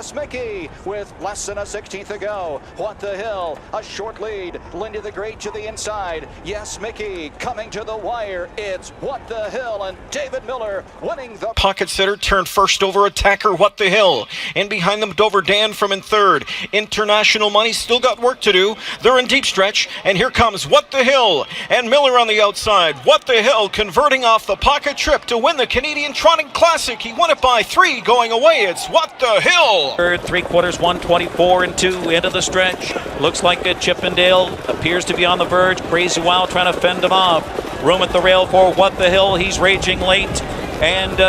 Yes Mickey with less than a 16th to go. What the Hill, a short lead. Lindy the Great to the inside. Yes Mickey coming to the wire. It's What the Hill and David Miller winning the pocket sitter. Turned first over attacker What the Hill. And behind them Dover Dan from in third. International Money still got work to do. They're in deep stretch, and here comes What the Hill and Miller on the outside. What the Hill converting off the pocket trip to win the Canadian Trotting Classic. He won it by 3 going away. It's What the Hill. Third, 3/4, 124 and 2 into the stretch. Looks like a Chippendale appears to be on the verge. Crazy Wow trying to fend him off. Room at the rail for What the Hill. He's raging late. And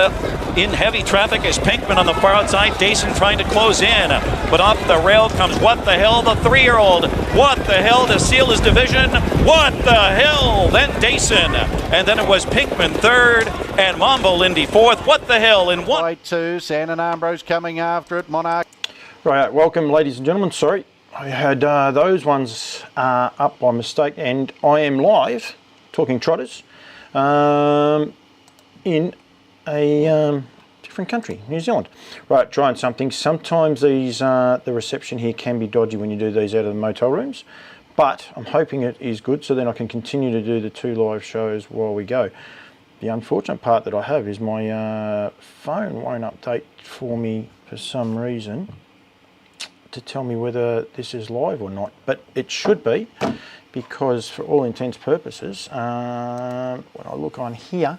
in heavy traffic is Pinkman on the far outside. Dayson trying to close in. But off the rail comes What the Hill, the 3-year-old. What the Hill to seal his division. What the Hill. Then Dayson. And then it was Pinkman third and Mambo Lindy fourth. What the Hill in one. By 2, San and Ambrose coming after it. Monarch. Right, welcome ladies and gentlemen. Sorry, I had those ones up by mistake, and I am live talking trotters in a different country, New Zealand. Right, trying something. Sometimes these the reception here can be dodgy when you do these out of the motel rooms, but I'm hoping it is good, so then I can continue to do the 2 live shows while we go. The unfortunate part that I have is my phone won't update for me for some reason to tell me whether this is live or not, but it should be, because for all intents and purposes, when I look on here,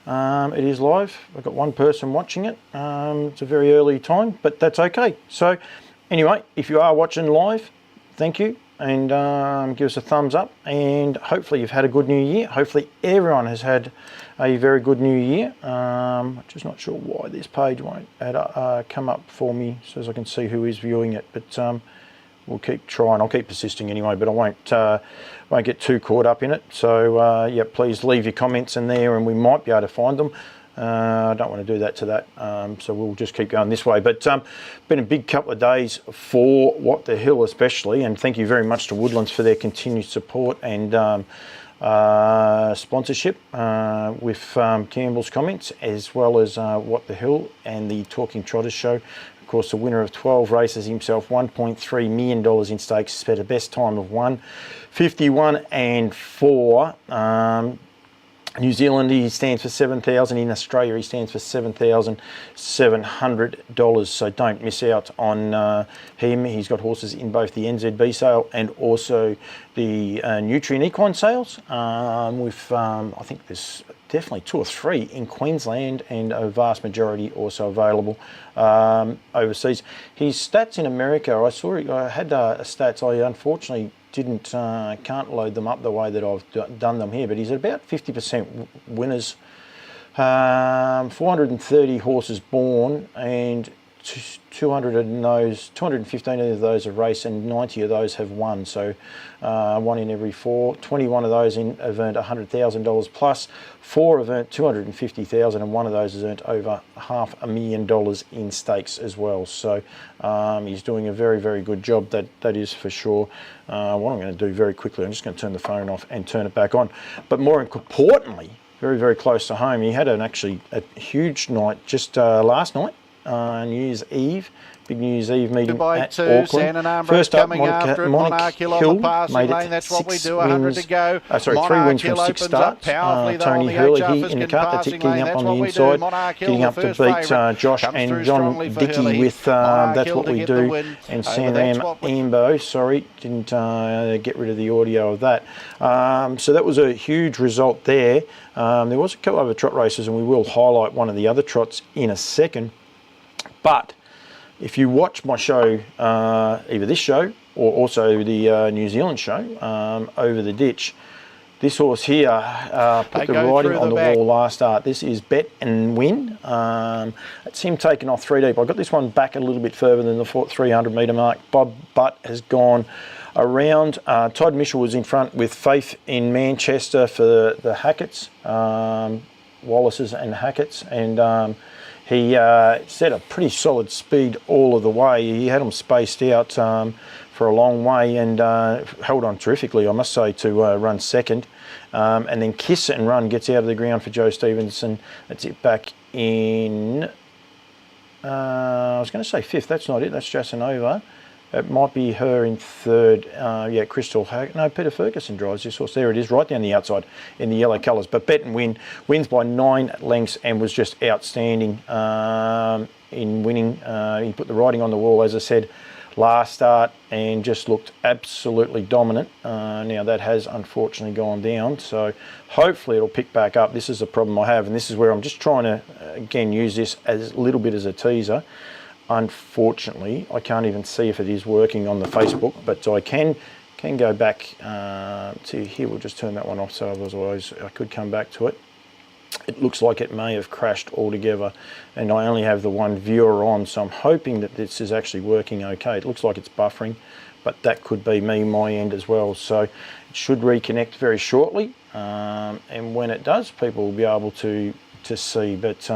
it is live. I've got one person watching it. It's a very early time, but that's okay. So anyway, if you are watching live, thank you, and give us a thumbs up, and hopefully you've had a good new year. Hopefully everyone has had a very good new year. I'm just not sure why this page won't come up for me so as I can see who is viewing it, but we'll keep trying. I'll keep persisting anyway, but I won't get too caught up in it. So yeah, please leave your comments in there and we might be able to find them. I don't want to do that to that, so we'll just keep going this way. But been a big couple of days for What the Hill especially, and thank you very much to Woodlands for their continued support and sponsorship with Campbell's comments, as well as What the Hill and the Talking Trotters show. Of course, the winner of 12 races himself, $1.3 million in stakes, spent a best time of 1:51 and 4. New Zealand, he stands for $7,000. In Australia, he stands for $7,700. So don't miss out on him. He's got horses in both the NZB sale and also the Nutrient Equine sales. With I think there's definitely 2 or 3 in Queensland, and a vast majority also available overseas. His stats in America, I saw. I had stats. I unfortunately can't load them up the way that I've done them here, but he's at about 50% winners, 430 horses born, and 215 of those have raced, and 90 of those have won. So 1 in every 4. 21 of those have earned $100,000 plus. 4 have earned $250,000, and 1 of those has earned over $500,000 in stakes as well. So he's doing a very, very good job. That is for sure. What I'm going to do very quickly, I'm just going to turn the phone off and turn it back on. But more importantly, very, very close to home, he had actually a huge night just last night. New Year's Eve, big New Year's Eve meeting at Auckland. First up, Monarch Hill made it That's 6 what we do, 100 to go. Sorry, 3 wins from 6 starts. Tony Hurley here in the cut, getting up on the inside, getting up to beat Josh and John Dickey with That's What We Do, and Sanram Ambo. Sorry, didn't get rid of the audio of that. So that was a huge result there. There was a couple of other trot races, and we will highlight one of the other trots in a second. But if you watch my show, either this show or also the New Zealand show, Over the Ditch, this horse here put the writing on the wall last start. This is Bet and Win. It's him taking off 3 deep. I got this one back a little bit further than the 300 metre mark. Bob Butt has gone around. Todd Mitchell was in front with Faith in Manchester for the Hackett's, Wallaces and Hackett's, and he set a pretty solid speed all of the way. He had them spaced out for a long way, and held on terrifically, I must say, to run second. And then Kiss and Run gets out of the ground for Joe Stevenson. That's it back in was going to say fifth. That's not it. That's Jasanova. It might be her in third. Yeah, Crystal Hack. No, Peter Ferguson drives this horse. There it is, right down the outside in the yellow colours. But Bet and Win wins by 9 lengths and was just outstanding in winning. He put the writing on the wall, as I said, last start, and just looked absolutely dominant. Now that has unfortunately gone down, so hopefully it'll pick back up. This is a problem I have, and this is where I'm just trying to again use this as a little bit as a teaser. Unfortunately, I can't even see if it is working on the Facebook, but I can go back to here. We'll just turn that one off, so otherwise I could come back to it. It looks like it may have crashed altogether, and I only have the one viewer on, so I'm hoping that this is actually working okay. It looks like it's buffering, but that could be my end as well. So it should reconnect very shortly, and when it does, people will be able to see. But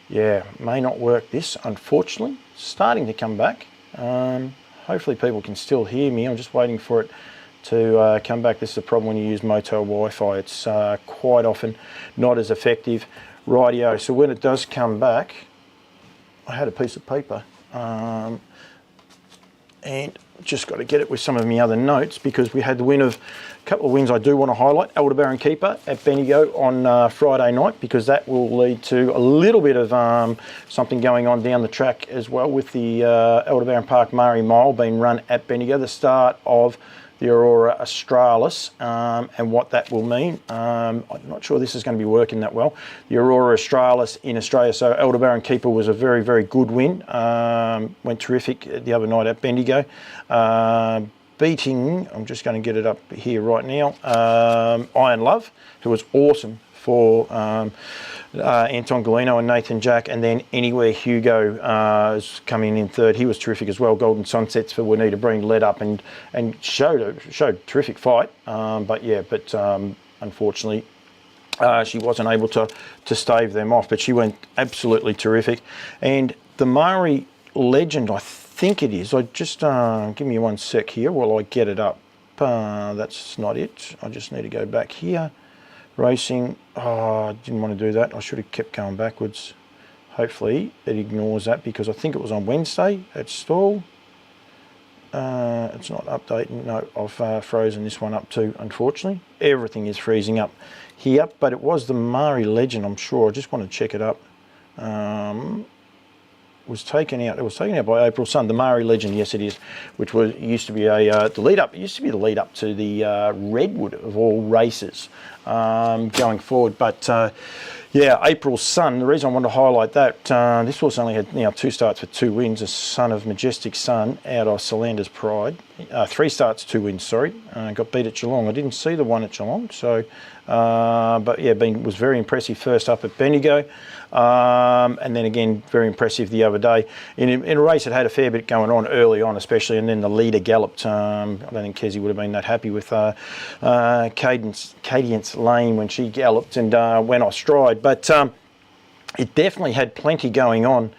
yeah, may not work this, unfortunately. Starting to come back. Hopefully people can still hear me. I'm just waiting for it to come back. This is a problem when you use Motel Wi-Fi. It's quite often not as effective. Rightio, so when it does come back, I had a piece of paper and just got to get it with some of my other notes, because we had the win of a couple of wins I do want to highlight. Aldebaran Keeper at Bendigo on Friday night, because that will lead to a little bit of something going on down the track as well, with the Aldebaran Park Murray Mile being run at Bendigo, the start of the Aurora Australis, and what that will mean. I'm not sure this is going to be working that well. The Aurora Australis in Australia, so Aldebaran Keeper was a very, very good win. Went terrific the other night at Bendigo. Beating, I'm just going to get it up here right now, Iron Love, who was awesome for Anton Galino and Nathan Jack, and then Anywhere Hugo is coming in third. He was terrific as well. Golden Sunsets for Juanita Breen led up and showed a terrific fight, but unfortunately she wasn't able to stave them off, but she went absolutely terrific. And the Murray Legend, I think it is. I just give me 1 sec here while I get it up. That's not it. I just need to go back here. Racing. Oh, I didn't want to do that. I should have kept going backwards. Hopefully it ignores that, because I think it was on Wednesday at Stall. It's not updating. No, I've frozen this one up too, unfortunately. Everything is freezing up here, but it was the Murray Legend, I'm sure. I just want to check it up. Was taken out. It was taken out by April Sun. The Murray Legend, yes, it is, which used to be the lead up. It used to be the lead up to the Redwood of all races going forward. But yeah, April Sun. The reason I wanted to highlight that, this horse only had 2 starts for 2 wins. A son of Majestic Sun out of Solander's Pride. 3 starts, 2 wins. Sorry, got beat at Geelong. I didn't see the one at Geelong, so but yeah, was very impressive first up at Bendigo. And then again, very impressive the other day. In a race that had a fair bit going on early on, especially, and then the leader galloped. I don't think Kezi would have been that happy with Cadence Lane when she galloped and went off stride. But it definitely had plenty going on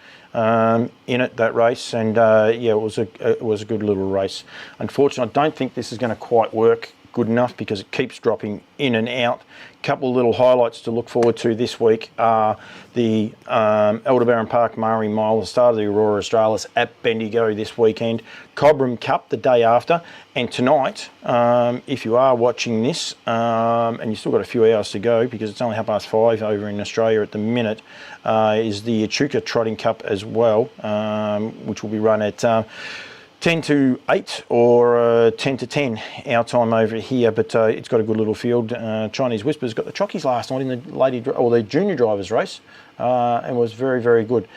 in it, that race, and yeah, it was a good little race. Unfortunately, I don't think this is going to quite work good enough, because it keeps dropping in and out. Couple of little highlights to look forward to this week are the Aldebaran Park Murray Mile, the start of the Aurora Australis at Bendigo this weekend, Cobram Cup the day after, and tonight, if you are watching this, and you've still got a few hours to go because it's only 5:30 over in Australia at the minute, is the Echuca Trotting Cup as well, which will be run at 10 to 8 or 10 to 10 our time over here, but it's got a good little field. Chinese Whispers got the chockies last night in the junior drivers race, and was very, very good.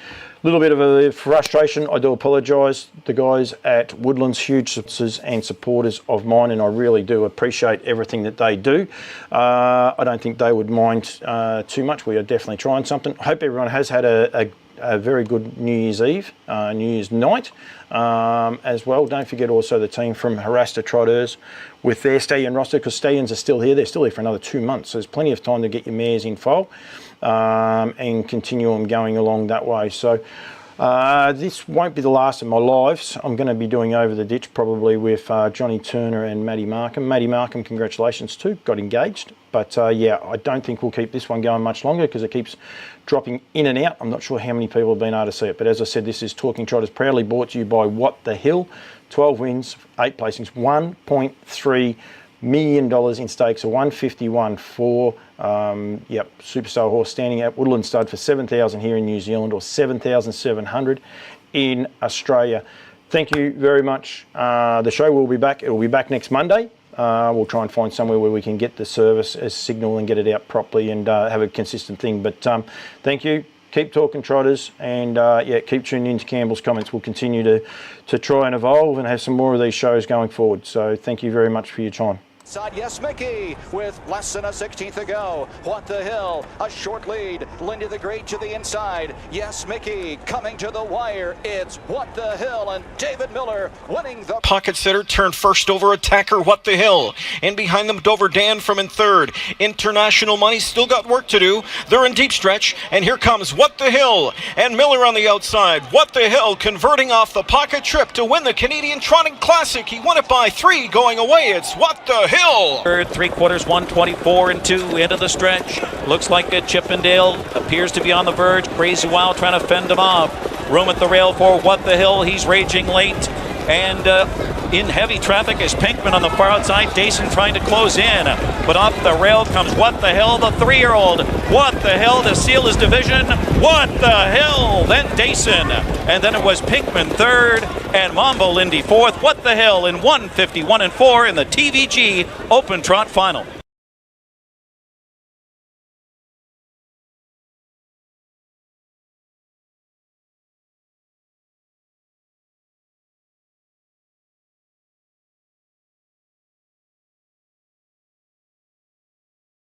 Little bit of a frustration. I do apologise. The guys at Woodlands, huge and supporters of mine, and I really do appreciate everything that they do. I don't think they would mind too much. We are definitely trying something. I hope everyone has had a very good New Year's Eve, New Year's night as well. Don't forget also the team from Harasta Trotters with their stallion roster, because stallions are still here. They're still here for another 2 months, so there's plenty of time to get your mares in foal and continue them going along that way. So This won't be the last of my lives. I'm going to be doing Over the Ditch probably with Johnny Turner and Maddie Markham. Maddie Markham, congratulations too, got engaged. But yeah, I don't think we'll keep this one going much longer because it keeps dropping in and out. I'm not sure how many people have been able to see it. But as I said, this is Talking Trotters, proudly brought to you by What the Hill. 12 wins, 8 placings, $1.3 million in stakes, a 151 for superstar horse standing at Woodlands stud for 7,000 here in New Zealand, or 7,700 in Australia. Thank you very much. The show will be back. It will be back next Monday. We'll try and find somewhere where we can get the service as signal and get it out properly and have a consistent thing. But thank you. Keep talking Trotters, and keep tuning into Campbell's Comments. We'll continue to try and evolve and have some more of these shows going forward. So thank you very much for your time. Side, yes, Mickey, with less than a 16th to go. What the Hill, a short lead. Lindy the Great to the inside. Yes, Mickey, coming to the wire. It's What the Hill, and David Miller winning the pocket sitter turned first over attacker What the Hill, and behind them Dover Dan from in third. International Money still got work to do. They're in deep stretch, and here comes What the Hill and Miller on the outside. What the Hill converting off the pocket trip to win the Canadian Trotting Classic. He won it by 3 going away. It's What the Hill. Third, 3/4, 124 and 2 into the stretch. Looks like a Chippendale appears to be on the verge. Crazy Wild trying to fend him off. Room at the rail for What the Hill. He's raging late. And in heavy traffic is Pinkman on the far outside. Dason trying to close in. But off the rail comes What the Hill, the 3-year-old. What the Hill to seal his division. What the Hill. Then Dason. And then it was Pinkman third and Mambo Lindy fourth. What the Hill in 151 and 4 in the TVG Open Trot Final.